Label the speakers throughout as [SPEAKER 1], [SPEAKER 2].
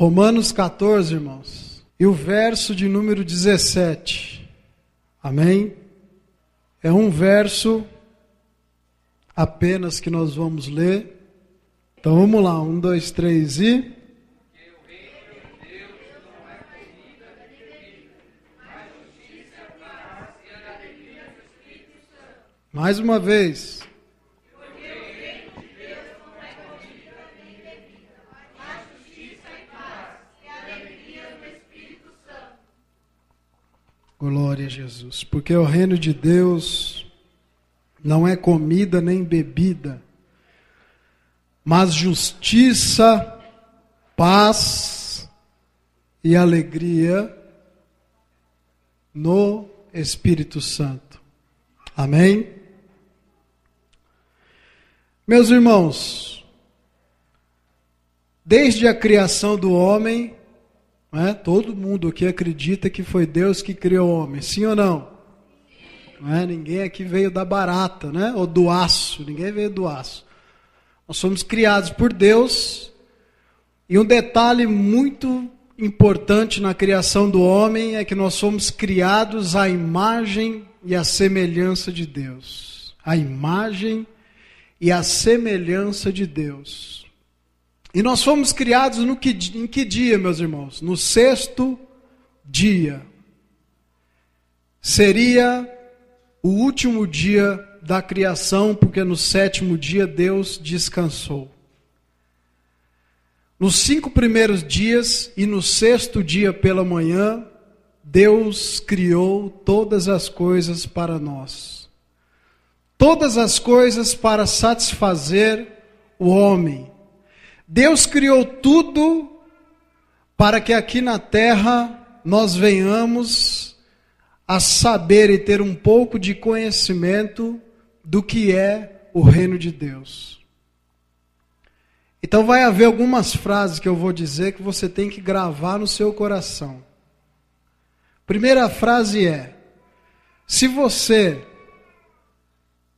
[SPEAKER 1] Romanos 14, irmãos, e o verso de número 17. Amém? É um verso apenas que nós vamos ler. Então vamos lá, 1, 2, 3 e... Mais uma vez. Glória a Jesus. Porque o reino de Deus não é comida nem bebida, mas justiça, paz e alegria no Espírito Santo. Amém? Meus irmãos, desde a criação do homem, todo mundo aqui acredita que foi Deus que criou o homem, sim ou não? Ninguém aqui veio da barata, ou do aço, ninguém veio do aço. Nós somos criados por Deus, e um detalhe muito importante na criação do homem é que nós somos criados à imagem e à semelhança de Deus. A imagem e a semelhança de Deus. E nós fomos criados em que dia, meus irmãos? No 6º dia. Seria o último dia da criação, porque no 7º dia Deus descansou. Nos 5 primeiros dias e no 6º dia pela manhã, Deus criou todas as coisas para nós. Todas as coisas para satisfazer o homem. Deus criou tudo para que aqui na terra nós venhamos a saber e ter um pouco de conhecimento do que é o reino de Deus. Então vai haver algumas frases que eu vou dizer que você tem que gravar no seu coração. Primeira frase é: se você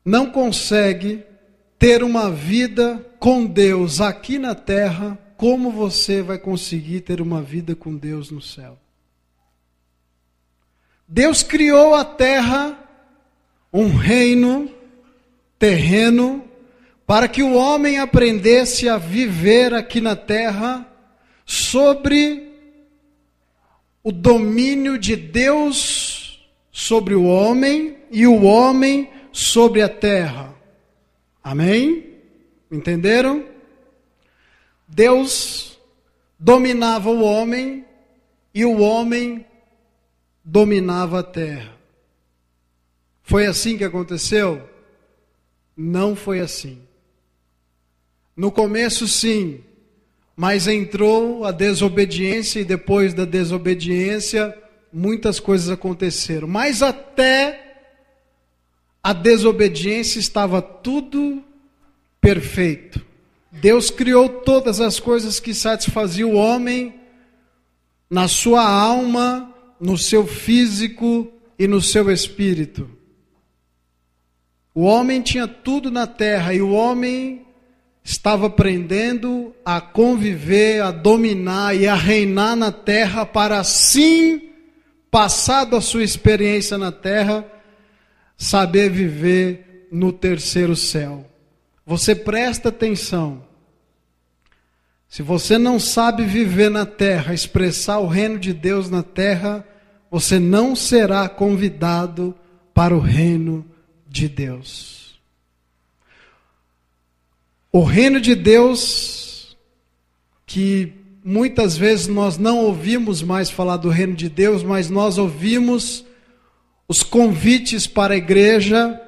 [SPEAKER 1] não consegue ter uma vida com Deus aqui na terra, como você vai conseguir ter uma vida com Deus no céu? Deus criou a terra, um reino terreno, para que o homem aprendesse a viver aqui na terra sobre o domínio de Deus sobre o homem e o homem sobre a terra. Amém? Entenderam? Deus dominava o homem e o homem dominava a terra. Foi assim que aconteceu? Não foi assim. No começo sim, mas entrou a desobediência e depois da desobediência muitas coisas aconteceram. Mas até a desobediência estava tudo perfeito. Deus criou todas as coisas que satisfaziam o homem na sua alma, no seu físico e no seu espírito. O homem tinha tudo na terra e o homem estava aprendendo a conviver, a dominar e a reinar na terra para assim, passado a sua experiência na terra, saber viver no terceiro céu. Você presta atenção. Se você não sabe viver na terra, expressar o reino de Deus na terra, você não será convidado para o reino de Deus. O reino de Deus, que muitas vezes nós não ouvimos mais falar do reino de Deus, mas nós ouvimos os convites para a igreja.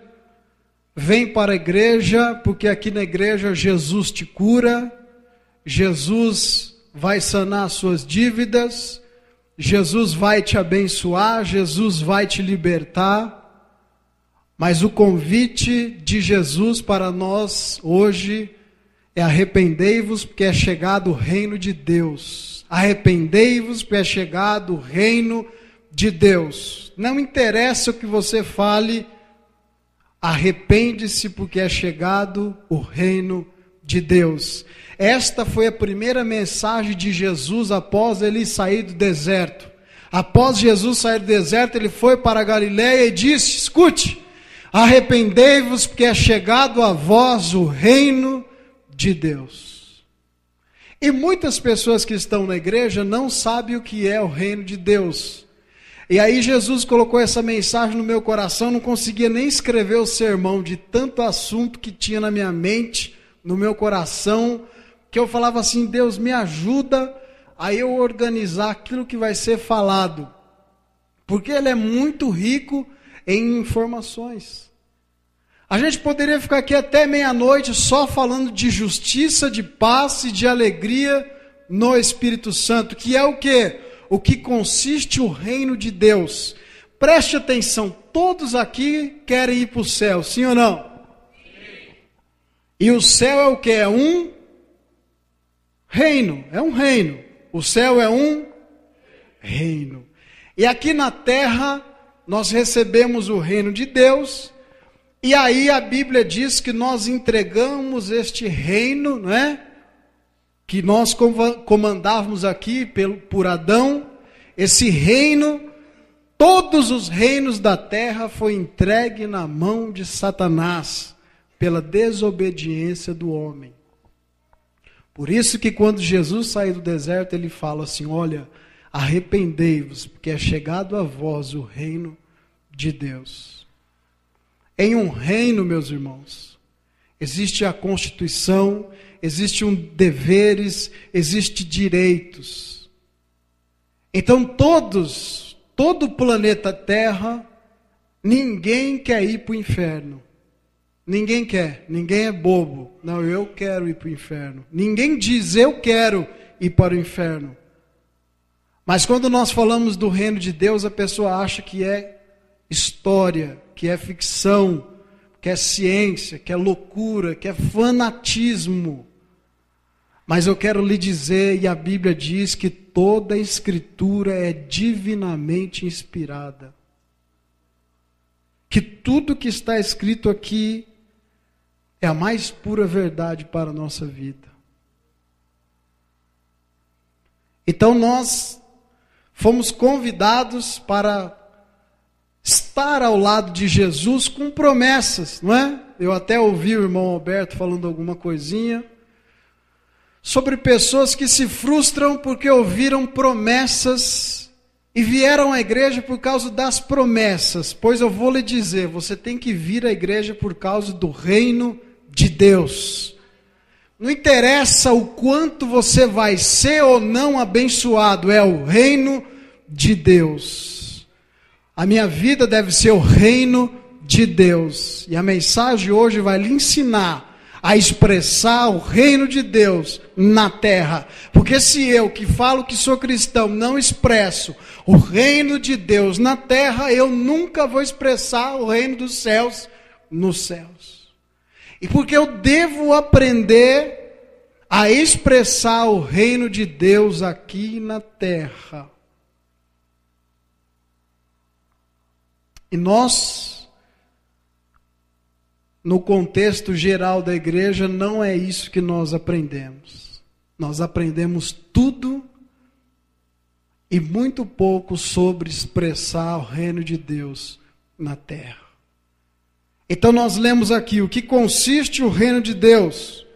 [SPEAKER 1] Vem para a igreja, porque aqui na igreja Jesus te cura, Jesus vai sanar as suas dívidas, Jesus vai te abençoar, Jesus vai te libertar. Mas o convite de Jesus para nós hoje é: arrependei-vos, porque é chegado o reino de Deus. Arrependei-vos, porque é chegado o reino de Deus. Não interessa o que você fale, arrepende-se, porque é chegado o reino de Deus. Esta foi a primeira mensagem de Jesus após ele sair do deserto. Após Jesus sair do deserto, ele foi para a Galileia e disse: escute, arrependei-vos, porque é chegado a vós o reino de Deus. E muitas pessoas que estão na igreja não sabem o que é o reino de Deus. E aí Jesus colocou essa mensagem no meu coração, não conseguia nem escrever o sermão, de tanto assunto que tinha na minha mente, no meu coração, que eu falava assim: Deus, me ajuda a eu organizar aquilo que vai ser falado, porque ele é muito rico em informações. A gente poderia ficar aqui até meia-noite só falando de justiça, de paz e de alegria no Espírito Santo, que é o quê? O que consiste o reino de Deus. Preste atenção, todos aqui querem ir para o céu, sim ou não? Sim. E o céu é o que? É um reino, é um reino. O céu é um reino. E aqui na terra, nós recebemos o reino de Deus, e aí a Bíblia diz que nós entregamos este reino, não é? Que nós comandávamos aqui por Adão, esse reino, todos os reinos da terra foi entregue na mão de Satanás, pela desobediência do homem. Por isso que quando Jesus saiu do deserto, ele fala assim: olha, arrependei-vos, porque é chegado a vós o reino de Deus. Em um reino, meus irmãos, existe a Constituição, existem deveres, existem direitos. Então todo o planeta Terra, ninguém quer ir para o inferno. Ninguém quer, ninguém é bobo. Não, eu quero ir para o inferno. Ninguém diz eu quero ir para o inferno. Mas quando nós falamos do reino de Deus, a pessoa acha que é história, que é ficção, que é ciência, que é loucura, que é fanatismo. Mas eu quero lhe dizer, e a Bíblia diz que toda a Escritura é divinamente inspirada. Que tudo que está escrito aqui é a mais pura verdade para a nossa vida. Então nós fomos convidados para estar ao lado de Jesus com promessas, não é? Eu até ouvi o irmão Alberto falando alguma coisinha sobre pessoas que se frustram porque ouviram promessas e vieram à igreja por causa das promessas. Pois eu vou lhe dizer, você tem que vir à igreja por causa do reino de Deus. Não interessa o quanto você vai ser ou não abençoado, é o reino de Deus. A minha vida deve ser o reino de Deus. E a mensagem hoje vai lhe ensinar a expressar o reino de Deus na terra. Porque se eu, que falo que sou cristão, não expresso o reino de Deus na terra, eu nunca vou expressar o reino dos céus nos céus. E porque eu devo aprender a expressar o reino de Deus aqui na terra. E nós, no contexto geral da igreja, não é isso que nós aprendemos. Nós aprendemos tudo e muito pouco sobre expressar o reino de Deus na terra. Então nós lemos aqui o que consiste o reino de Deus.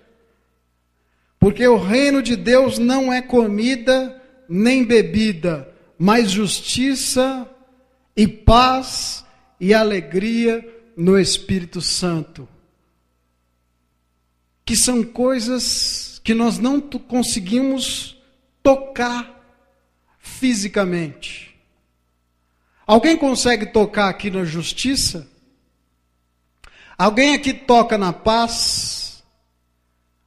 [SPEAKER 1] Porque o reino de Deus não é comida nem bebida, mas justiça e paz e alegria no Espírito Santo. Que são coisas que nós não conseguimos tocar fisicamente. Alguém consegue tocar aqui na justiça? Alguém aqui toca na paz?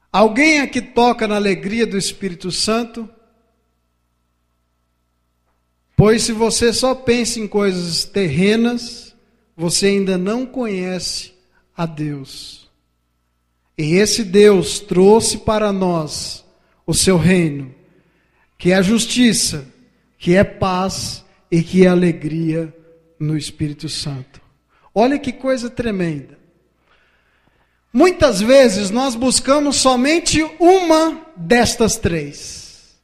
[SPEAKER 1] Alguém aqui toca na alegria do Espírito Santo? Pois se você só pensa em coisas terrenas, você ainda não conhece a Deus. E esse Deus trouxe para nós o seu reino, que é a justiça, que é paz e que é alegria no Espírito Santo. Olha que coisa tremenda. Muitas vezes nós buscamos somente uma destas três.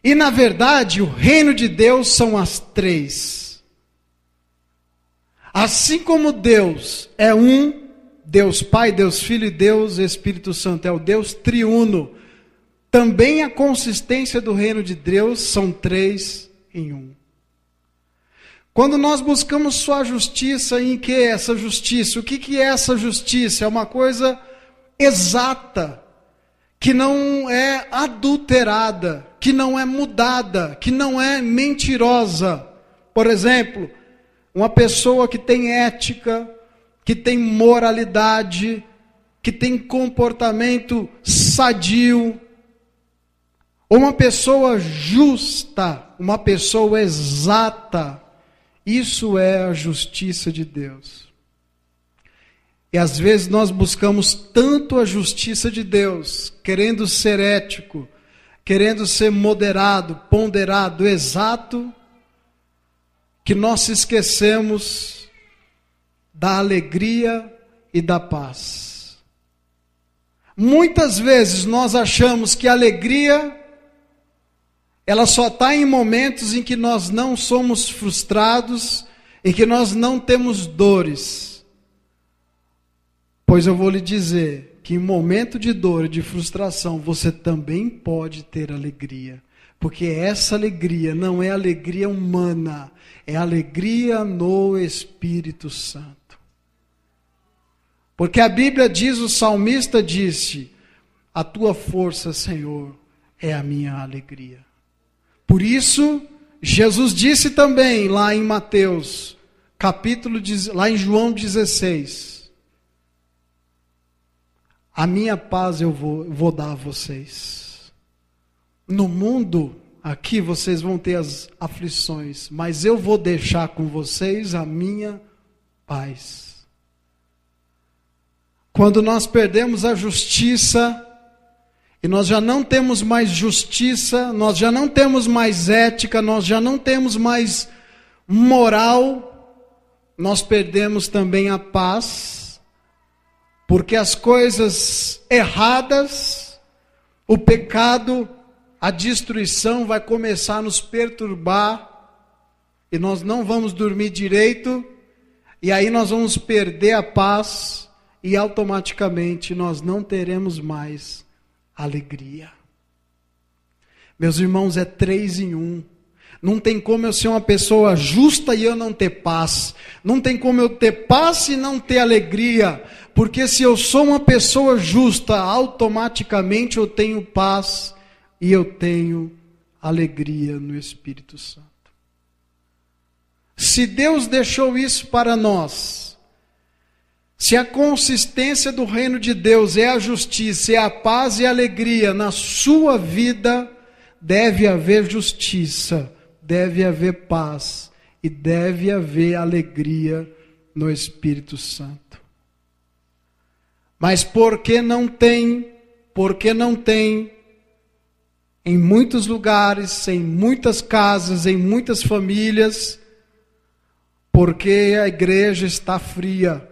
[SPEAKER 1] E na verdade, o reino de Deus são as três. Assim como Deus é um, Deus Pai, Deus Filho e Deus Espírito Santo, é o Deus triuno, também a consistência do reino de Deus são três em um. Quando nós buscamos sua justiça, em que é essa justiça? O que é essa justiça? É uma coisa exata, que não é adulterada, que não é mudada, que não é mentirosa. Por exemplo, uma pessoa que tem ética, que tem moralidade, que tem comportamento sadio, ou uma pessoa justa, uma pessoa exata, isso é a justiça de Deus. E às vezes nós buscamos tanto a justiça de Deus, querendo ser ético, querendo ser moderado, ponderado, exato, que nós esquecemos da alegria e da paz. Muitas vezes nós achamos que a alegria ela só está em momentos em que nós não somos frustrados, em que nós não temos dores. Pois eu vou lhe dizer que em momento de dor e de frustração, você também pode ter alegria. Porque essa alegria não é alegria humana, é alegria no Espírito Santo. Porque a Bíblia diz, o salmista disse, a tua força, Senhor, é a minha alegria. Por isso, Jesus disse também lá em Mateus, lá em João 16, a minha paz eu vou dar a vocês. No mundo, aqui vocês vão ter as aflições, mas eu vou deixar com vocês a minha paz. Quando nós perdemos a justiça, e nós já não temos mais justiça, nós já não temos mais ética, nós já não temos mais moral, nós perdemos também a paz, porque as coisas erradas, o pecado, a destruição vai começar a nos perturbar, e nós não vamos dormir direito, e aí nós vamos perder a paz, e automaticamente nós não teremos mais alegria. Meus irmãos, é 3 em 1. Não tem como eu ser uma pessoa justa e eu não ter paz. Não tem como eu ter paz e não ter alegria. Porque se eu sou uma pessoa justa, automaticamente eu tenho paz e eu tenho alegria no Espírito Santo. Se Deus deixou isso para nós, se a consistência do reino de Deus é a justiça, é a paz e a alegria na sua vida, deve haver justiça, deve haver paz e deve haver alegria no Espírito Santo. Mas por que não tem? Porque não tem em muitos lugares, em muitas casas, em muitas famílias, porque a igreja está fria.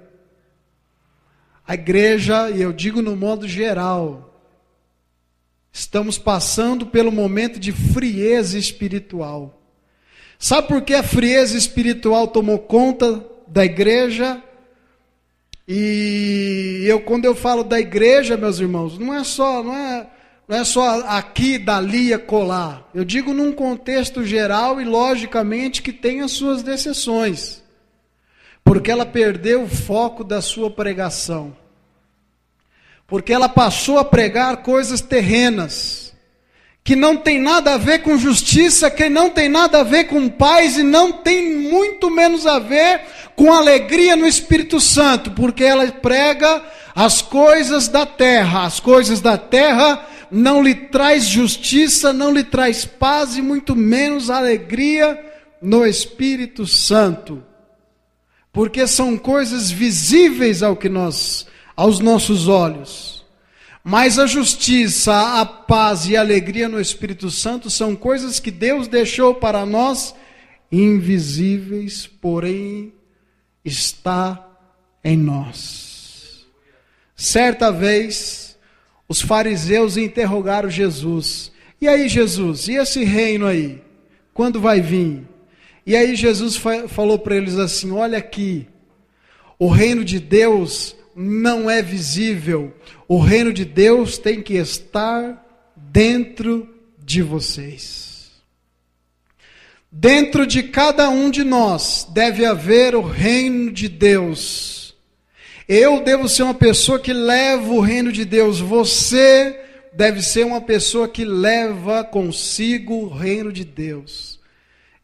[SPEAKER 1] A igreja, e eu digo no modo geral, estamos passando pelo momento de frieza espiritual. Sabe por que a frieza espiritual tomou conta da igreja? E quando eu falo da igreja, meus irmãos, não é só aqui, dali e acolá. Eu digo num contexto geral e logicamente que tem as suas exceções. Porque ela perdeu o foco da sua pregação. Porque ela passou a pregar coisas terrenas, que não tem nada a ver com justiça, que não tem nada a ver com paz, e não tem muito menos a ver com alegria no Espírito Santo, porque ela prega as coisas da terra. As coisas da terra não lhe traz justiça, não lhe traz paz, e muito menos alegria no Espírito Santo. Porque são coisas visíveis aos nossos olhos. Mas a justiça, a paz e a alegria no Espírito Santo são coisas que Deus deixou para nós invisíveis, porém está em nós. Certa vez, os fariseus interrogaram Jesus. E aí, Jesus, e esse reino aí? Quando vai vir? E aí Jesus falou para eles assim, olha aqui, o reino de Deus não é visível, o reino de Deus tem que estar dentro de vocês. Dentro de cada um de nós deve haver o reino de Deus. Eu devo ser uma pessoa que leva o reino de Deus, você deve ser uma pessoa que leva consigo o reino de Deus.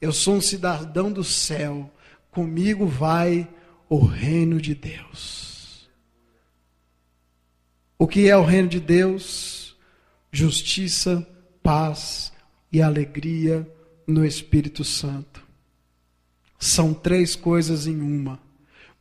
[SPEAKER 1] Eu sou um cidadão do céu, comigo vai o reino de Deus. O que é o reino de Deus? Justiça, paz e alegria no Espírito Santo. São 3 coisas em uma.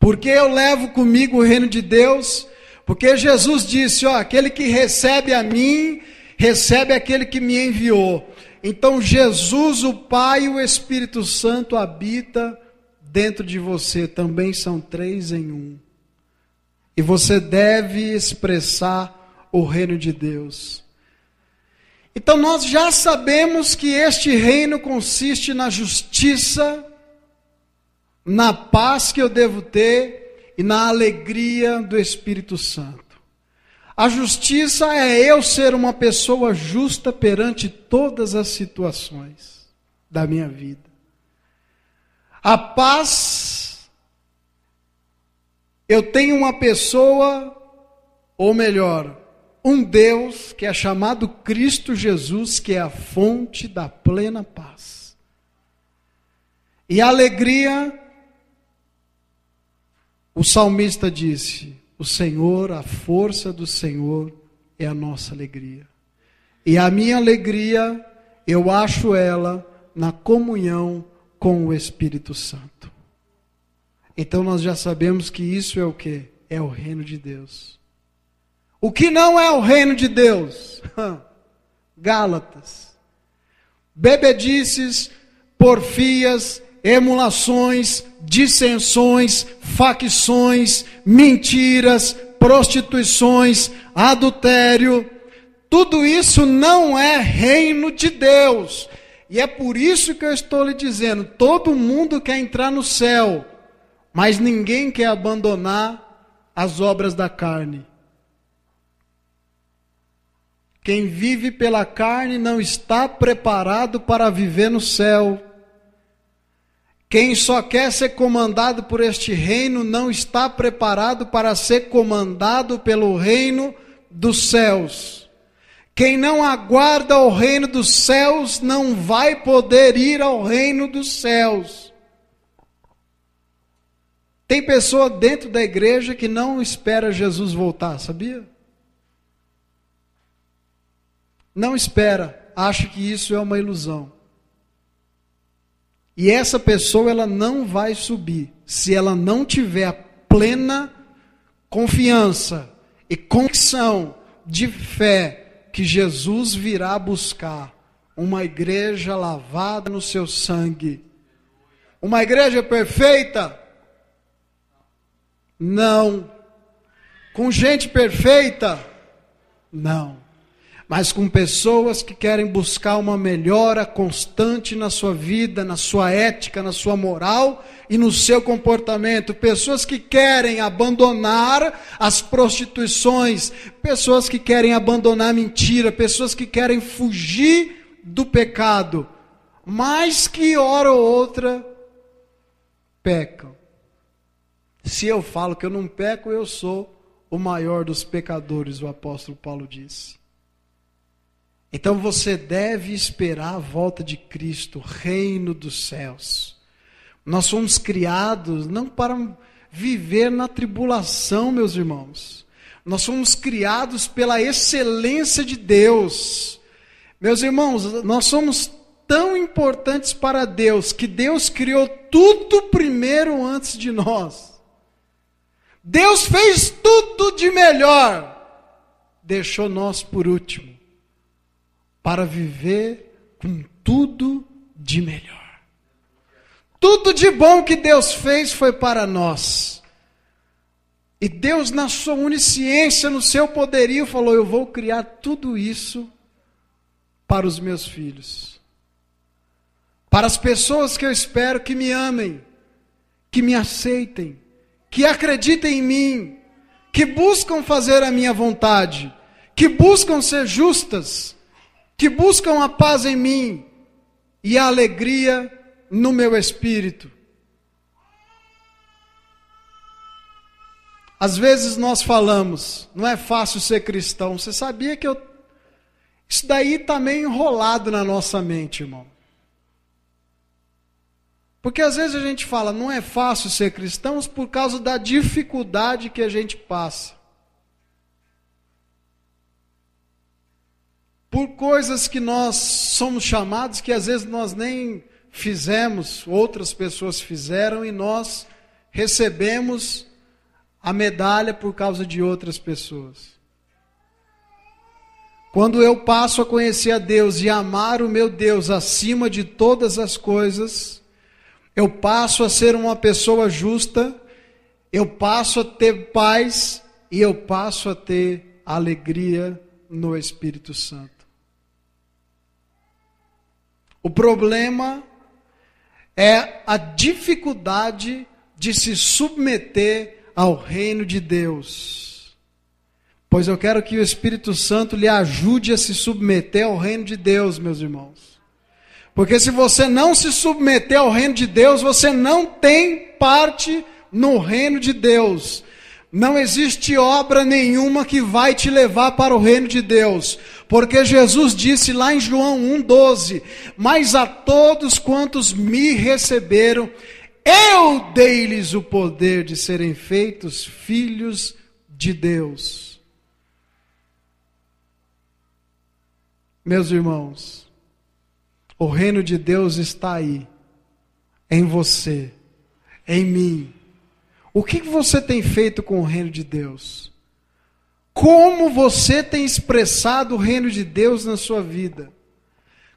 [SPEAKER 1] Por que eu levo comigo o reino de Deus? Porque Jesus disse, aquele que recebe a mim, recebe aquele que me enviou. Então Jesus, o Pai e o Espírito Santo habita dentro de você. Também são 3 em 1. E você deve expressar o reino de Deus. Então nós já sabemos que este reino consiste na justiça, na paz que eu devo ter e na alegria do Espírito Santo. A justiça é eu ser uma pessoa justa perante todas as situações da minha vida. A paz, eu tenho uma pessoa, ou melhor, um Deus que é chamado Cristo Jesus, que é a fonte da plena paz. E a alegria, o salmista disse, o Senhor, a força do Senhor é a nossa alegria. E a minha alegria, eu acho ela na comunhão com o Espírito Santo. Então nós já sabemos que isso é o quê? É o reino de Deus. O que não é o reino de Deus? Gálatas. Bebedices, porfias, emulações, dissensões, facções, mentiras, prostituições, adultério. Tudo isso não é reino de Deus. E é por isso que eu estou lhe dizendo, todo mundo quer entrar no céu, mas ninguém quer abandonar as obras da carne. Quem vive pela carne não está preparado para viver no céu. Quem só quer ser comandado por este reino não está preparado para ser comandado pelo reino dos céus. Quem não aguarda o reino dos céus não vai poder ir ao reino dos céus. Tem pessoa dentro da igreja que não espera Jesus voltar, sabia? Não espera, acha que isso é uma ilusão. E essa pessoa, ela não vai subir, se ela não tiver a plena confiança e convicção de fé que Jesus virá buscar uma igreja lavada no seu sangue. Uma igreja perfeita? Não. Com gente perfeita? Não. Mas com pessoas que querem buscar uma melhora constante na sua vida, na sua ética, na sua moral e no seu comportamento. Pessoas que querem abandonar as prostituições, pessoas que querem abandonar a mentira, pessoas que querem fugir do pecado, mas que hora ou outra pecam. Se eu falo que eu não peco, eu sou o maior dos pecadores, o apóstolo Paulo disse. Então você deve esperar a volta de Cristo, o reino dos céus. Nós somos criados não para viver na tribulação, meus irmãos. Nós somos criados pela excelência de Deus. Meus irmãos, nós somos tão importantes para Deus, que Deus criou tudo primeiro antes de nós. Deus fez tudo de melhor, deixou nós por último, para viver com tudo de melhor. Tudo de bom que Deus fez foi para nós. E Deus, na sua onisciência, no seu poderio, falou: eu vou criar tudo isso para os meus filhos. Para as pessoas que eu espero que me amem, que me aceitem, que acreditem em mim, que buscam fazer a minha vontade, que buscam ser justas, que buscam a paz em mim e a alegria no meu espírito. Às vezes nós falamos: não é fácil ser cristão. Você sabia que isso daí está meio enrolado na nossa mente, irmão. Porque às vezes a gente fala: não é fácil ser cristãos por causa da dificuldade que a gente passa. Por coisas que nós somos chamados, que às vezes nós nem fizemos, outras pessoas fizeram, e nós recebemos a medalha por causa de outras pessoas. Quando eu passo a conhecer a Deus e amar o meu Deus acima de todas as coisas, eu passo a ser uma pessoa justa, eu passo a ter paz e eu passo a ter alegria no Espírito Santo. O problema é a dificuldade de se submeter ao reino de Deus. Pois eu quero que o Espírito Santo lhe ajude a se submeter ao reino de Deus, meus irmãos. Porque se você não se submeter ao reino de Deus, você não tem parte no reino de Deus. Não existe obra nenhuma que vai te levar para o reino de Deus. Porque Jesus disse lá em João 1,12: mas a todos quantos me receberam, eu dei-lhes o poder de serem feitos filhos de Deus. Meus irmãos, o reino de Deus está aí, em você, em mim. O que você tem feito com o reino de Deus? Como você tem expressado o reino de Deus na sua vida?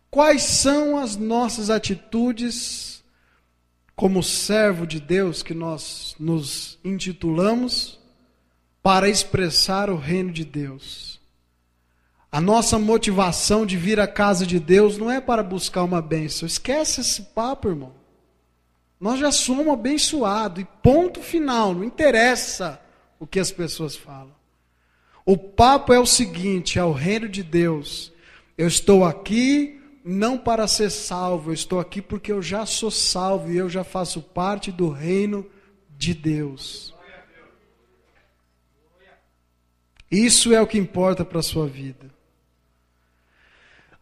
[SPEAKER 1] Quais são as nossas atitudes como servo de Deus que nós nos intitulamos para expressar o reino de Deus? A nossa motivação de vir à casa de Deus não é para buscar uma bênção. Esquece esse papo, irmão. Nós já somos abençoados e ponto final, não interessa o que as pessoas falam. O papo é o seguinte: é o reino de Deus. Eu estou aqui não para ser salvo, eu estou aqui porque eu já sou salvo e eu já faço parte do reino de Deus. Isso é o que importa para a sua vida.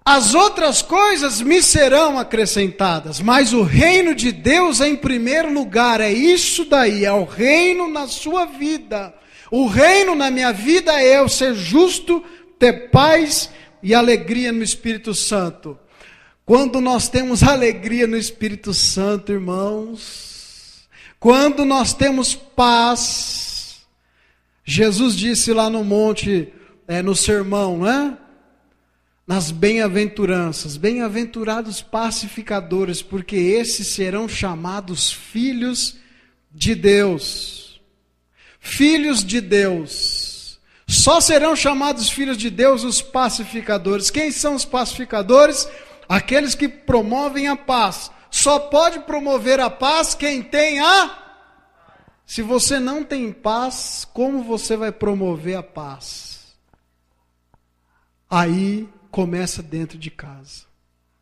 [SPEAKER 1] As outras coisas me serão acrescentadas, mas o reino de Deus é em primeiro lugar. É isso daí, é o reino na sua vida. O reino na minha vida é eu ser justo, ter paz e alegria no Espírito Santo. Quando nós temos alegria no Espírito Santo, irmãos, quando nós temos paz, Jesus disse lá no monte, no sermão, né? Nas bem-aventuranças: bem-aventurados pacificadores, porque esses serão chamados filhos de Deus. Filhos de Deus. Só serão chamados filhos de Deus os pacificadores. Quem são os pacificadores? Aqueles que promovem a paz. Só pode promover a paz quem tem a... Se você não tem paz, como você vai promover a paz? Aí começa dentro de casa.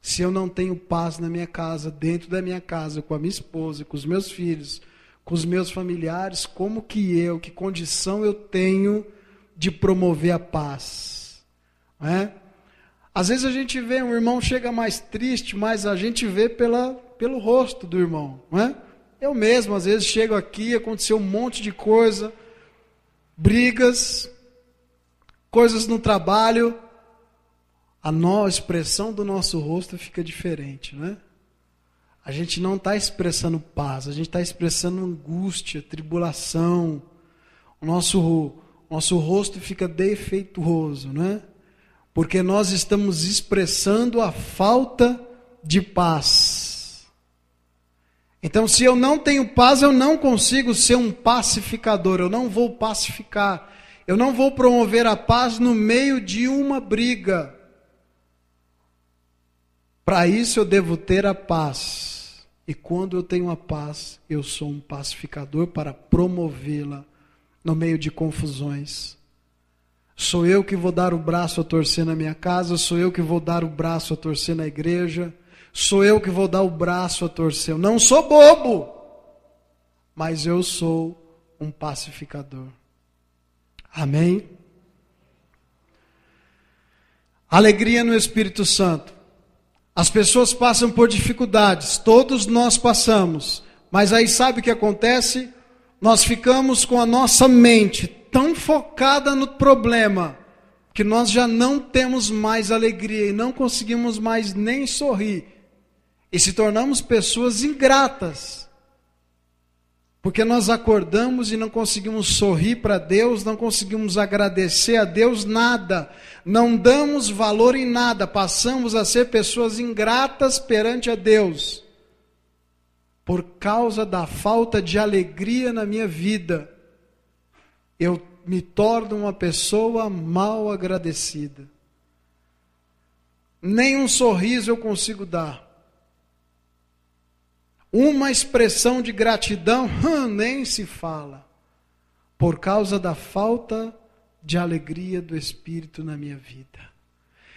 [SPEAKER 1] Se eu não tenho paz na minha casa, dentro da minha casa, com a minha esposa, com os meus filhos, com os meus familiares, como que condição eu tenho de promover a paz? Não é? Às vezes a gente vê, um irmão chega mais triste, mas a gente vê pelo rosto do irmão. Não é? Eu mesmo, às vezes, chego aqui, aconteceu um monte de coisa, brigas, coisas no trabalho, a expressão do nosso rosto fica diferente, né? A gente não está expressando paz, a gente está expressando angústia, tribulação. O nosso rosto fica defeituoso, né? Porque nós estamos expressando a falta de paz. Então, se eu não tenho paz, eu não consigo ser um pacificador, eu não vou pacificar, eu não vou promover a paz no meio de uma briga. Para isso eu devo ter a paz, e quando eu tenho a paz, eu sou um pacificador para promovê-la no meio de confusões. Sou eu que vou dar o braço a torcer na minha casa, sou eu que vou dar o braço a torcer na igreja, sou eu que vou dar o braço a torcer. Eu não sou bobo, mas eu sou um pacificador. Amém? Alegria no Espírito Santo. As pessoas passam por dificuldades, todos nós passamos, mas aí sabe o que acontece? Nós ficamos com a nossa mente tão focada no problema, que nós já não temos mais alegria e não conseguimos mais nem sorrir. E se tornamos pessoas ingratas. Porque nós acordamos e não conseguimos sorrir para Deus, não conseguimos agradecer a Deus nada. Não damos valor em nada, passamos a ser pessoas ingratas perante a Deus. Por causa da falta de alegria na minha vida, eu me torno uma pessoa mal agradecida. Nem um sorriso eu consigo dar. Uma expressão de gratidão, nem se fala. Por causa da falta de alegria do Espírito na minha vida.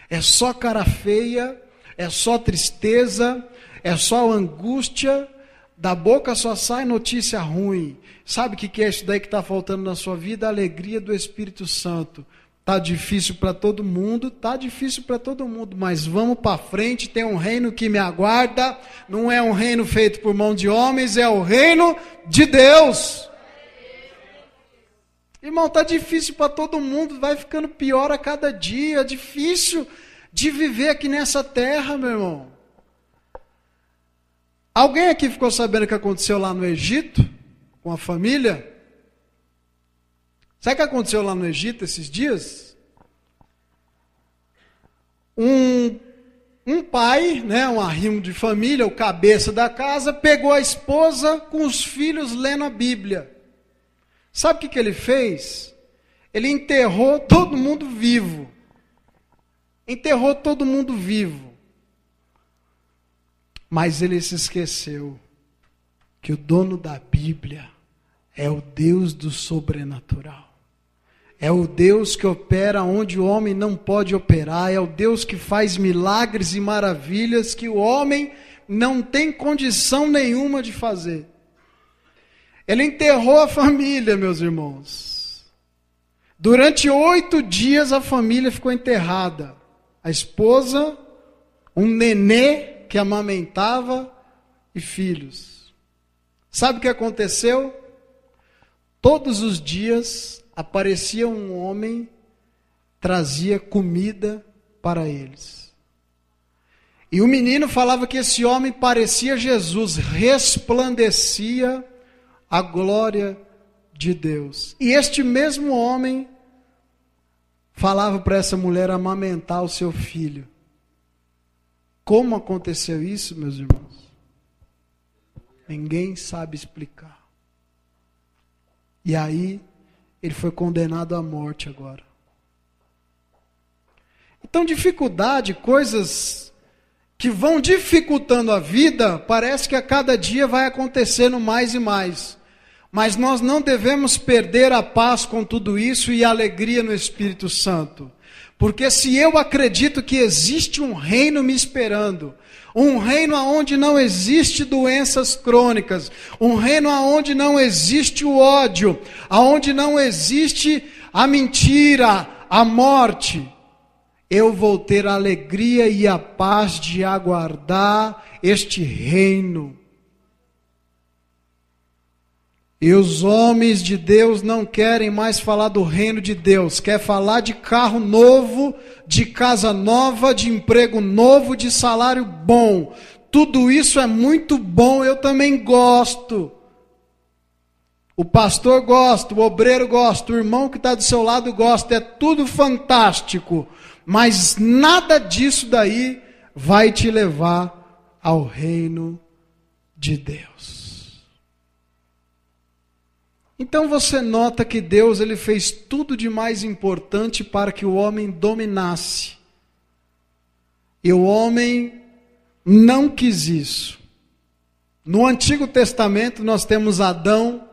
[SPEAKER 1] É só cara feia, é só tristeza, é só angústia. Da boca só sai notícia ruim. Sabe o que é isso daí que está faltando na sua vida? A alegria do Espírito Santo. Está difícil para todo mundo, está difícil para todo mundo, mas vamos para frente, tem um reino que me aguarda, não é um reino feito por mão de homens, é o reino de Deus. Irmão, está difícil para todo mundo, vai ficando pior a cada dia, é difícil de viver aqui nessa terra, meu irmão. Alguém aqui ficou sabendo o que aconteceu lá no Egito, com a família? Sabe o que aconteceu lá no Egito esses dias? Um pai, um arrimo de família, o cabeça da casa, pegou a esposa com os filhos lendo a Bíblia. Sabe o que ele fez? Ele enterrou todo mundo vivo. Enterrou todo mundo vivo. Mas ele se esqueceu que o dono da Bíblia é o Deus do sobrenatural. É o Deus que opera onde o homem não pode operar. É o Deus que faz milagres e maravilhas que o homem não tem condição nenhuma de fazer. Ele enterrou a família, meus irmãos. Durante 8 dias a família ficou enterrada. A esposa, um nenê que amamentava e filhos. Sabe o que aconteceu? Todos os dias aparecia um homem, trazia comida para eles. E o menino falava que esse homem parecia Jesus, resplandecia a glória de Deus. E este mesmo homem falava para essa mulher amamentar o seu filho. Como aconteceu isso, meus irmãos? Ninguém sabe explicar. E aí, ele foi condenado à morte agora. Então, dificuldade, coisas que vão dificultando a vida, parece que a cada dia vai acontecendo mais e mais. Mas nós não devemos perder a paz com tudo isso e a alegria no Espírito Santo. Porque se eu acredito que existe um reino me esperando, um reino onde não existe doenças crônicas, um reino onde não existe o ódio, onde não existe a mentira, a morte, eu vou ter a alegria e a paz de aguardar este reino. E os homens de Deus não querem mais falar do reino de Deus, quer falar de carro novo, de casa nova, de emprego novo, de salário bom. Tudo isso é muito bom, eu também gosto. O pastor gosta, o obreiro gosta, o irmão que está do seu lado gosta, é tudo fantástico. Mas nada disso daí vai te levar ao reino de Deus. Então você nota que Deus ele fez tudo de mais importante para que o homem dominasse. E o homem não quis isso. No Antigo Testamento nós temos Adão,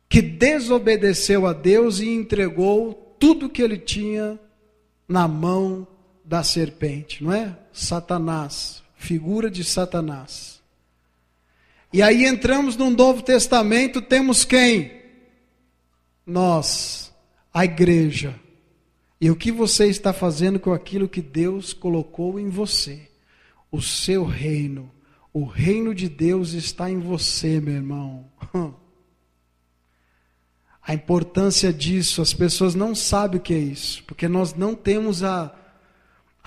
[SPEAKER 1] que desobedeceu a Deus e entregou tudo que ele tinha na mão da serpente, não é? Satanás, figura de Satanás. E aí entramos no Novo Testamento, temos quem? Nós, a igreja. E o que você está fazendo com aquilo que Deus colocou em você? O seu reino. O reino de Deus está em você, meu irmão. A importância disso, as pessoas não sabem o que é isso, porque nós não temos a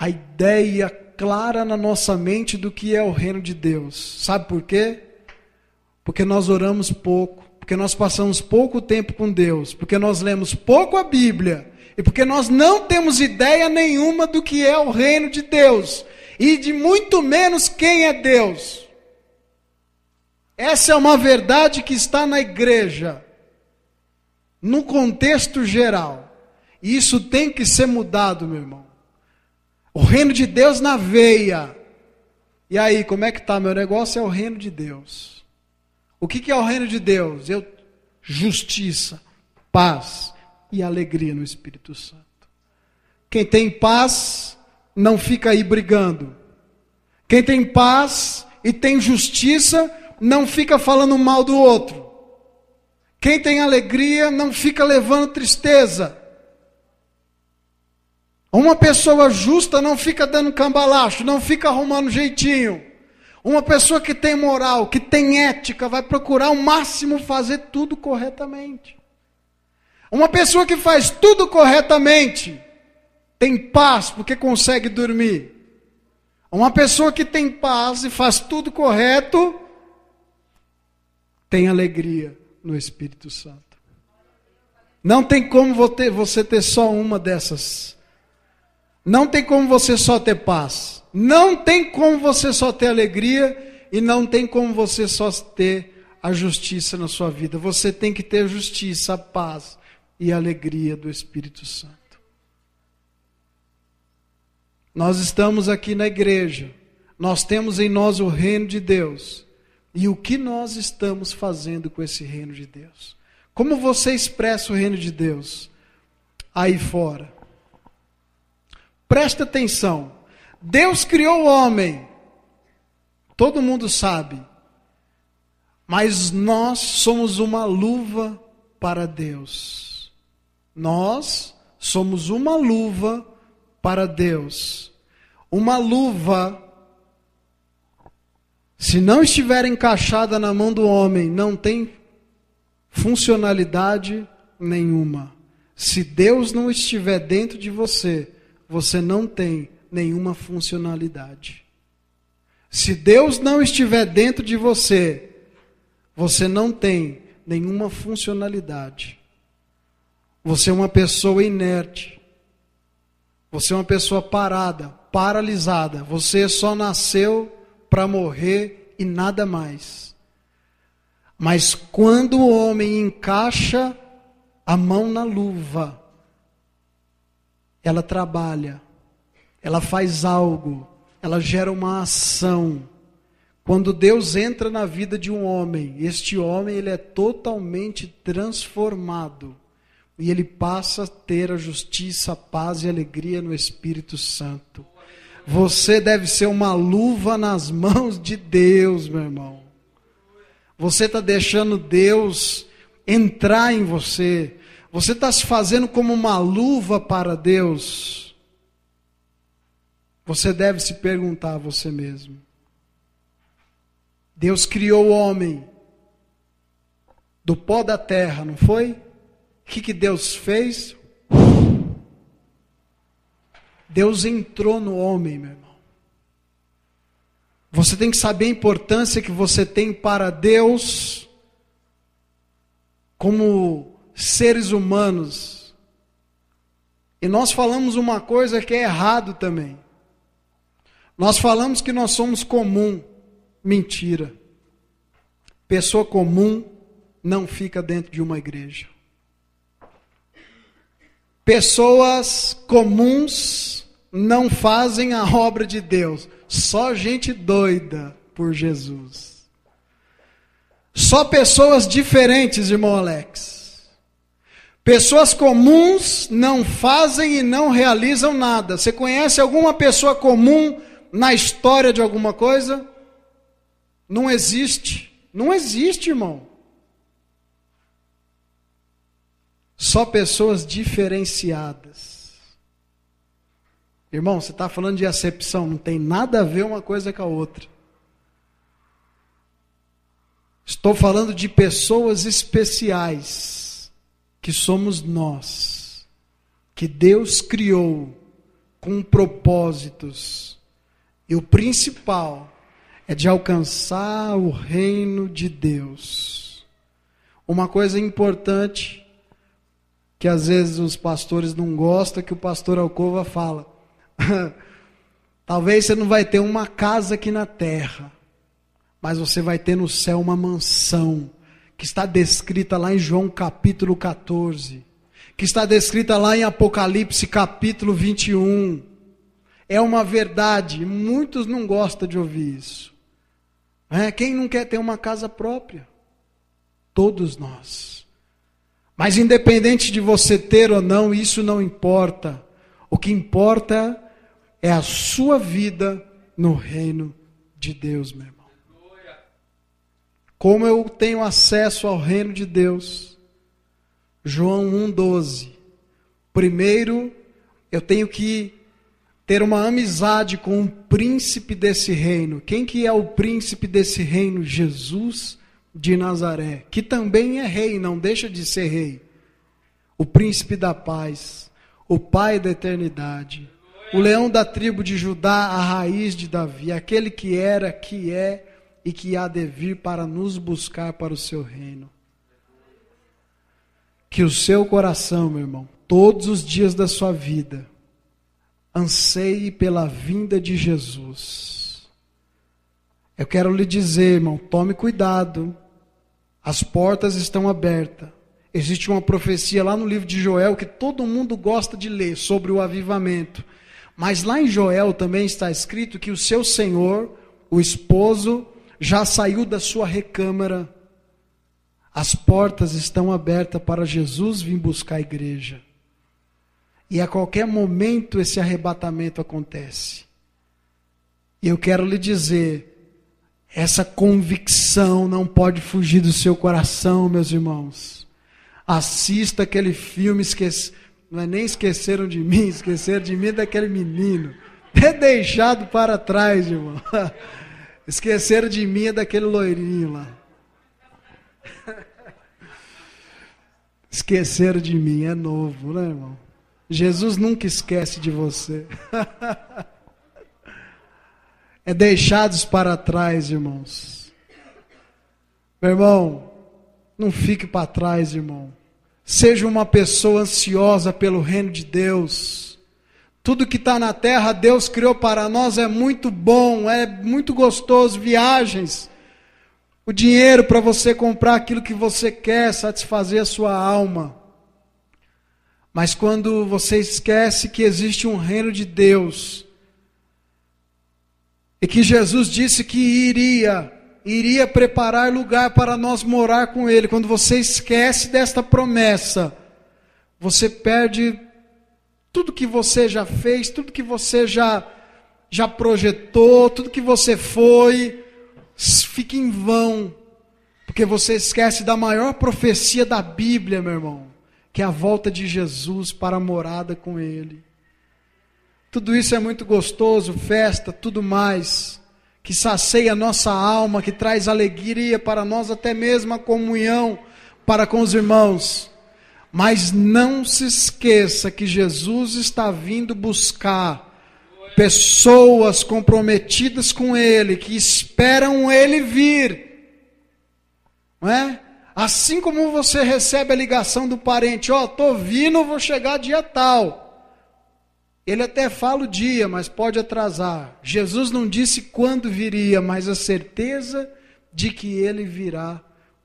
[SPEAKER 1] ideia clara na nossa mente do que é o reino de Deus. Sabe por quê? Porque nós oramos pouco, porque nós passamos pouco tempo com Deus, porque nós lemos pouco a Bíblia, e porque nós não temos ideia nenhuma do que é o reino de Deus, e de muito menos quem é Deus. Essa é uma verdade que está na igreja, no contexto geral. E isso tem que ser mudado, meu irmão. O reino de Deus na veia. E aí, como é que está? Meu negócio é o reino de Deus. O que é o reino de Deus? Justiça, paz e alegria no Espírito Santo. Quem tem paz não fica aí brigando. Quem tem paz e tem justiça não fica falando mal do outro. Quem tem alegria não fica levando tristeza. Uma pessoa justa não fica dando cambalacho, não fica arrumando jeitinho. Uma pessoa que tem moral, que tem ética, vai procurar ao máximo fazer tudo corretamente. Uma pessoa que faz tudo corretamente, tem paz porque consegue dormir. Uma pessoa que tem paz e faz tudo correto, tem alegria no Espírito Santo. Não tem como você ter só uma dessas. Não tem como você só ter paz. Não tem como você só ter alegria. E não tem como você só ter a justiça na sua vida. Você tem que ter justiça, a paz e a alegria do Espírito Santo. Nós estamos aqui na igreja. Nós temos em nós o reino de Deus. E o que nós estamos fazendo com esse reino de Deus? Como você expressa o reino de Deus aí fora? Presta atenção. Deus criou o homem. Todo mundo sabe. Mas nós somos uma luva para Deus. Nós somos uma luva para Deus. Uma luva, se não estiver encaixada na mão do homem, não tem funcionalidade nenhuma. Se Deus não estiver dentro de você, você não tem nenhuma funcionalidade. Se Deus não estiver dentro de você, você não tem nenhuma funcionalidade. Você é uma pessoa inerte. Você é uma pessoa parada, paralisada. Você só nasceu para morrer e nada mais. Mas quando o homem encaixa a mão na luva, ela trabalha, ela faz algo, ela gera uma ação. Quando Deus entra na vida de um homem, este homem ele é totalmente transformado. E ele passa a ter a justiça, a paz e a alegria no Espírito Santo. Você deve ser uma luva nas mãos de Deus, meu irmão. Você está deixando Deus entrar em você. Você está se fazendo como uma luva para Deus. Você deve se perguntar a você mesmo. Deus criou o homem do pó da terra, não foi? O que Deus fez? Deus entrou no homem, meu irmão. Você tem que saber a importância que você tem para Deus como seres humanos. E nós falamos uma coisa que é errado também. Nós falamos que nós somos comum. Mentira. Pessoa comum não fica dentro de uma igreja. Pessoas comuns não fazem a obra de Deus. Só gente doida por Jesus. Só pessoas diferentes, irmão Alex. Pessoas comuns não fazem e não realizam nada. Você conhece alguma pessoa comum na história de alguma coisa? Não existe. Não existe, irmão. Só pessoas diferenciadas. Irmão, você está falando de acepção, não tem nada a ver uma coisa com a outra. Estou falando de pessoas especiais, que somos nós, que Deus criou com propósitos. E o principal é de alcançar o reino de Deus. Uma coisa importante, que às vezes os pastores não gostam, que o pastor Alcova fala. Talvez você não vai ter uma casa aqui na terra, mas você vai ter no céu uma mansão, que está descrita lá em João capítulo 14, que está descrita lá em Apocalipse capítulo 21. É uma verdade, muitos não gostam de ouvir isso. Quem não quer ter uma casa própria? Todos nós. Mas independente de você ter ou não, isso não importa. O que importa é a sua vida no reino de Deus, meu irmão. Como eu tenho acesso ao reino de Deus? João 1,12. Primeiro, eu tenho que ter uma amizade com o príncipe desse reino. Quem que é o príncipe desse reino? Jesus de Nazaré, que também é rei, não deixa de ser rei. O príncipe da paz, o pai da eternidade, o leão da tribo de Judá, a raiz de Davi, aquele que era, que é e que há de vir para nos buscar para o seu reino. Que o seu coração, meu irmão, todos os dias da sua vida, anseie pela vinda de Jesus. Eu quero lhe dizer, irmão, tome cuidado. As portas estão abertas. Existe uma profecia lá no livro de Joel que todo mundo gosta de ler sobre o avivamento. Mas lá em Joel também está escrito que o seu Senhor, o esposo, já saiu da sua recâmara. As portas estão abertas para Jesus vir buscar a igreja. E a qualquer momento esse arrebatamento acontece. E eu quero lhe dizer, essa convicção não pode fugir do seu coração, meus irmãos. Assista aquele filme, não é nem Esqueceram de Mim, Esqueceram de Mim daquele menino. É deixado para trás, irmão. Esqueceram de Mim é daquele loirinho lá. Esqueceram de Mim, é novo, né, irmão? Jesus nunca esquece de você. É deixados para trás, irmãos. Meu irmão, não fique para trás, irmão. Seja uma pessoa ansiosa pelo reino de Deus. Tudo que está na terra, Deus criou para nós, é muito bom, é muito gostoso. Viagens, o dinheiro para você comprar aquilo que você quer, satisfazer a sua alma. Mas quando você esquece que existe um reino de Deus, e que Jesus disse que iria preparar lugar para nós morar com Ele. Quando você esquece desta promessa, você perde tudo que você já fez, tudo que você já projetou, tudo que você foi, fica em vão, porque você esquece da maior profecia da Bíblia, meu irmão, que é a volta de Jesus para a morada com Ele. Tudo isso é muito gostoso, festa, tudo mais, que sacia a nossa alma, que traz alegria para nós, até mesmo a comunhão para com os irmãos. Mas não se esqueça que Jesus está vindo buscar pessoas comprometidas com Ele, que esperam Ele vir. Não é? Assim como você recebe a ligação do parente, estou vindo, vou chegar dia tal. Ele até fala o dia, mas pode atrasar. Jesus não disse quando viria, mas a certeza de que Ele virá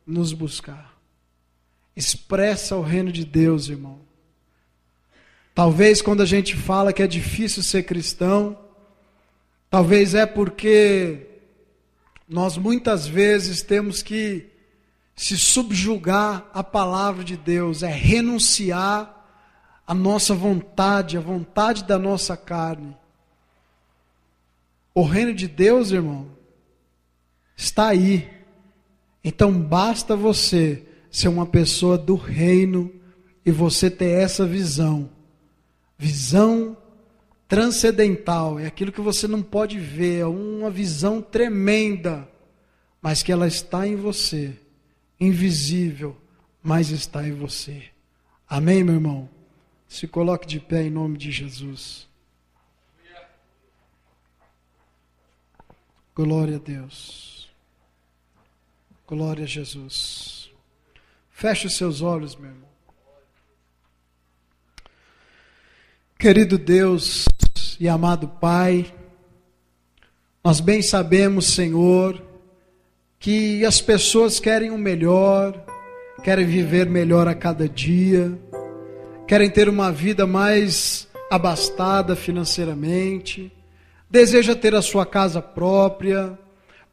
[SPEAKER 1] nos buscar. Expressa o reino de Deus, irmão. Talvez quando a gente fala que é difícil ser cristão, talvez é porque nós muitas vezes temos que se subjugar à palavra de Deus, é renunciar à nossa vontade, à vontade da nossa carne. O reino de Deus, irmão, está aí. Então basta você ser uma pessoa do reino e você ter essa visão. Visão transcendental, é aquilo que você não pode ver, é uma visão tremenda, mas que ela está em você. Invisível, mas está em você. Amém, meu irmão? Se coloque de pé em nome de Jesus. Glória a Deus. Glória a Jesus. Feche os seus olhos, meu irmão. Querido Deus e amado Pai, nós bem sabemos, Senhor, que as pessoas querem o melhor, querem viver melhor a cada dia, querem ter uma vida mais abastada financeiramente, deseja ter a sua casa própria,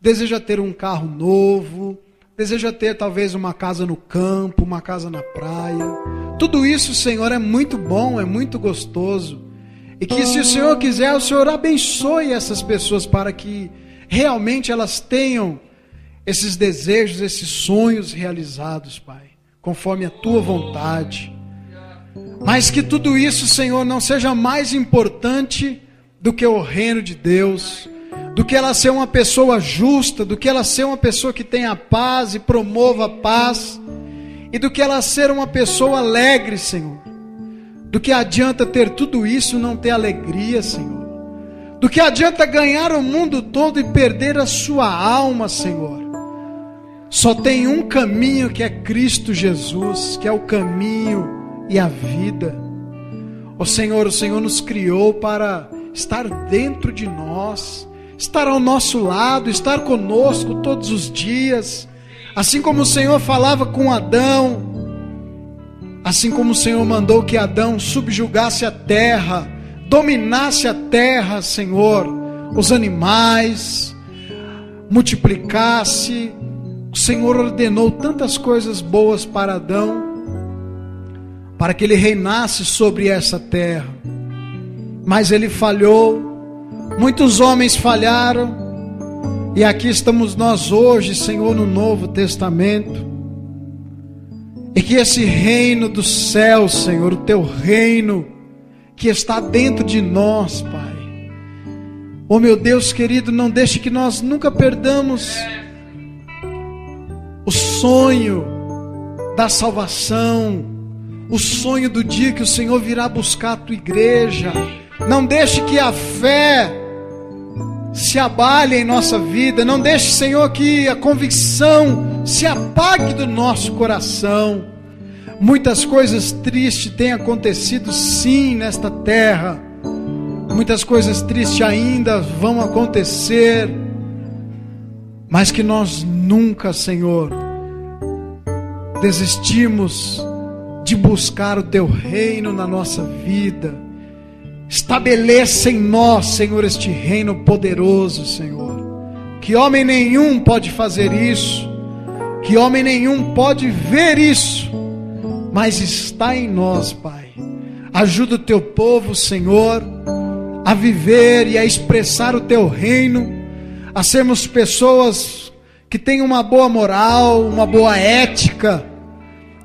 [SPEAKER 1] deseja ter um carro novo, deseja ter talvez uma casa no campo, uma casa na praia. Tudo isso, Senhor, é muito bom, é muito gostoso. E que se o Senhor quiser, o Senhor abençoe essas pessoas para que realmente elas tenham esses desejos, esses sonhos realizados, Pai, conforme a Tua vontade. Mas que tudo isso, Senhor, não seja mais importante do que o reino de Deus, do que ela ser uma pessoa justa, do que ela ser uma pessoa que tenha paz e promova a paz, e do que ela ser uma pessoa alegre, Senhor. Do que adianta ter tudo isso e não ter alegria, Senhor. Do que adianta ganhar o mundo todo e perder a sua alma, Senhor. Só tem um caminho, que é Cristo Jesus, que é o caminho e a vida. O Senhor nos criou para estar dentro de nós, estar ao nosso lado, estar conosco todos os dias. Assim como o Senhor falava com Adão, assim como o Senhor mandou que Adão subjugasse a terra, dominasse a terra, Senhor, os animais, multiplicasse. O Senhor ordenou tantas coisas boas para Adão, para que ele reinasse sobre essa terra. Mas ele falhou, muitos homens falharam, e aqui estamos nós hoje, Senhor, no Novo Testamento. E que esse reino do céu, Senhor, o Teu reino, que está dentro de nós, Pai. Oh meu Deus querido, não deixe que nós nunca perdamos o sonho da salvação, o sonho do dia que o Senhor virá buscar a Tua igreja. Não deixe que a fé se abale em nossa vida. Não deixe, Senhor, que a convicção se apague do nosso coração. Muitas coisas tristes têm acontecido sim nesta terra. Muitas coisas tristes ainda vão acontecer. Mas que nós nunca, Senhor, desistimos de buscar o Teu reino na nossa vida. Estabeleça em nós, Senhor, este reino poderoso, Senhor. Que homem nenhum pode fazer isso, que homem nenhum pode ver isso, mas está em nós, Pai. Ajuda o Teu povo, Senhor, a viver e a expressar o Teu reino, a sermos pessoas que têm uma boa moral, uma boa ética,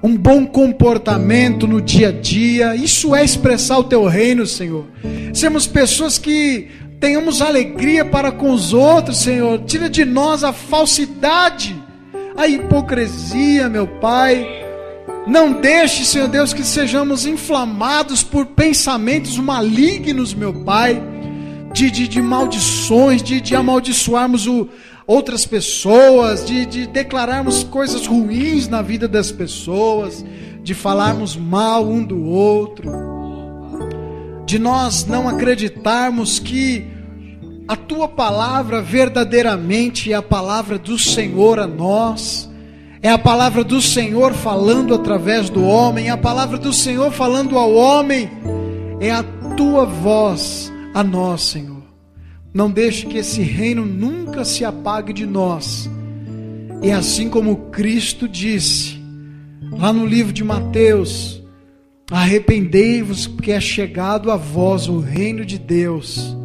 [SPEAKER 1] um bom comportamento no dia a dia. Isso é expressar o Teu reino, Senhor. Sermos pessoas que tenhamos alegria para com os outros, Senhor. Tira de nós a falsidade, a hipocrisia, meu Pai. Não deixe, Senhor Deus, que sejamos inflamados por pensamentos malignos, meu Pai, de maldições, de amaldiçoarmos outras pessoas, de declararmos coisas ruins na vida das pessoas, de falarmos mal um do outro, de nós não acreditarmos que A tua palavra verdadeiramente é a palavra do Senhor a nós, é a palavra do Senhor falando através do homem, é a palavra do Senhor falando ao homem, é a tua voz a nós, Senhor. Não deixe que esse reino nunca se apague de nós. E assim como Cristo disse, lá no livro de Mateus, arrependei-vos, porque é chegado a vós o reino de Deus.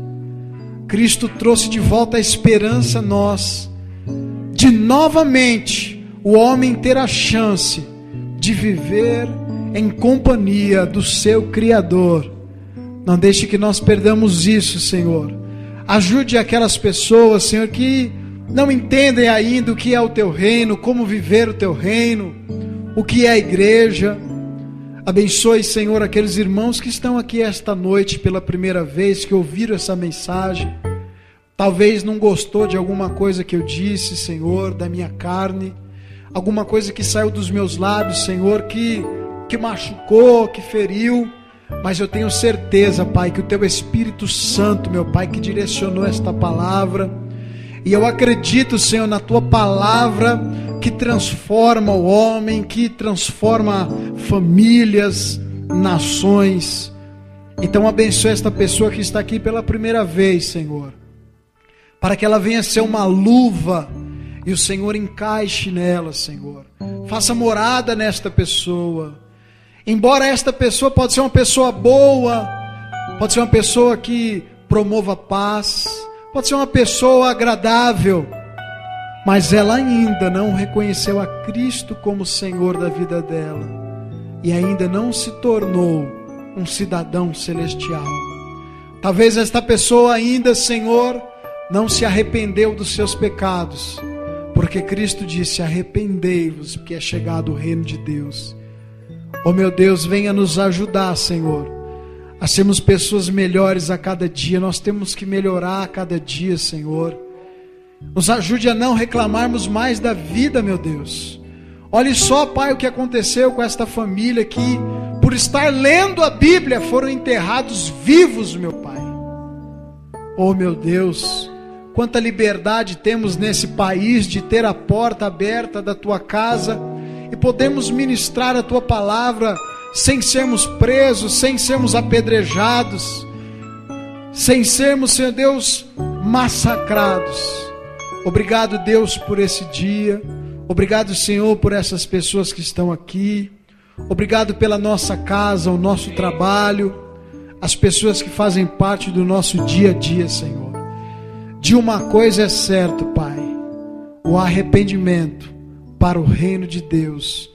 [SPEAKER 1] Cristo trouxe de volta a esperança a nós, de novamente o homem ter a chance de viver em companhia do seu Criador. Não deixe que nós perdamos isso, Senhor. Ajude aquelas pessoas, Senhor, que não entendem ainda o que é o teu reino, como viver o teu reino, o que é a igreja. Abençoe, Senhor, aqueles irmãos que estão aqui esta noite pela primeira vez, que ouviram essa mensagem. Talvez não gostou de alguma coisa que eu disse, Senhor, da minha carne, alguma coisa que saiu dos meus lábios, Senhor, que machucou, que feriu. Mas eu tenho certeza, Pai, que o teu Espírito Santo, meu Pai, que direcionou esta palavra, e eu acredito, Senhor, na tua palavra que transforma o homem, que transforma famílias, nações. Então abençoe esta pessoa que está aqui pela primeira vez, Senhor, para que ela venha ser uma luva e o Senhor encaixe nela, Senhor. Faça morada nesta pessoa. Embora esta pessoa pode ser uma pessoa boa, pode ser uma pessoa que promova paz, pode ser uma pessoa agradável, mas ela ainda não reconheceu a Cristo como Senhor da vida dela e ainda não se tornou um cidadão celestial. Talvez esta pessoa ainda, Senhor, não se arrependeu dos seus pecados, porque Cristo disse: arrependei-vos, porque é chegado o reino de Deus. Oh meu Deus, venha nos ajudar, Senhor, a sermos pessoas melhores a cada dia. Nós temos que melhorar a cada dia, Senhor. Nos ajude a não reclamarmos mais da vida, meu Deus. Olhe só, Pai, o que aconteceu com esta família que, por estar lendo a Bíblia, foram enterrados vivos, meu Pai. Oh meu Deus, quanta liberdade temos nesse país de ter a porta aberta da tua casa e podemos ministrar a tua palavra sem sermos presos, sem sermos apedrejados, sem sermos, Senhor Deus, massacrados. Obrigado, Deus, por esse dia. Obrigado, Senhor, por essas pessoas que estão aqui. Obrigado pela nossa casa, o nosso trabalho, as pessoas que fazem parte do nosso dia a dia, Senhor. De uma coisa é certo, Pai: o arrependimento para o reino de Deus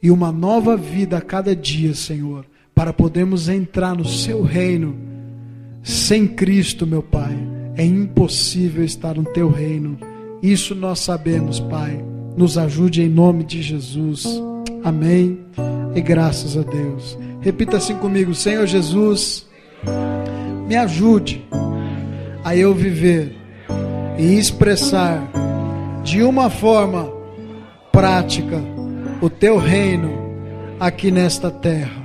[SPEAKER 1] e uma nova vida a cada dia, Senhor, para podermos entrar no seu reino. Sem Cristo, meu Pai, é impossível estar no teu reino. Isso nós sabemos, Pai. Nos ajude em nome de Jesus. Amém. E graças a Deus. Repita assim comigo: Senhor Jesus, me ajude a eu viver e expressar de uma forma prática o teu reino aqui nesta terra.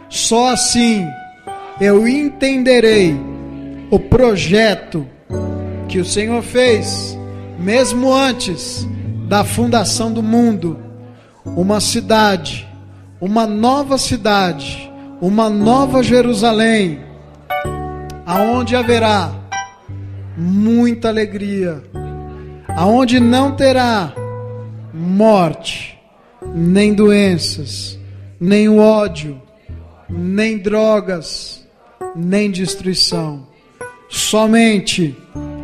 [SPEAKER 1] Só assim eu entenderei o projeto que o Senhor fez mesmo antes da fundação do mundo. Uma cidade, uma nova cidade, uma nova Jerusalém, aonde haverá muita alegria, aonde não terá morte, nem doenças, nem ódio, nem drogas, nem destruição. Somente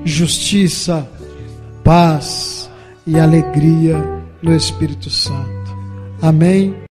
[SPEAKER 1] justiça, paz e alegria no Espírito Santo. Amém.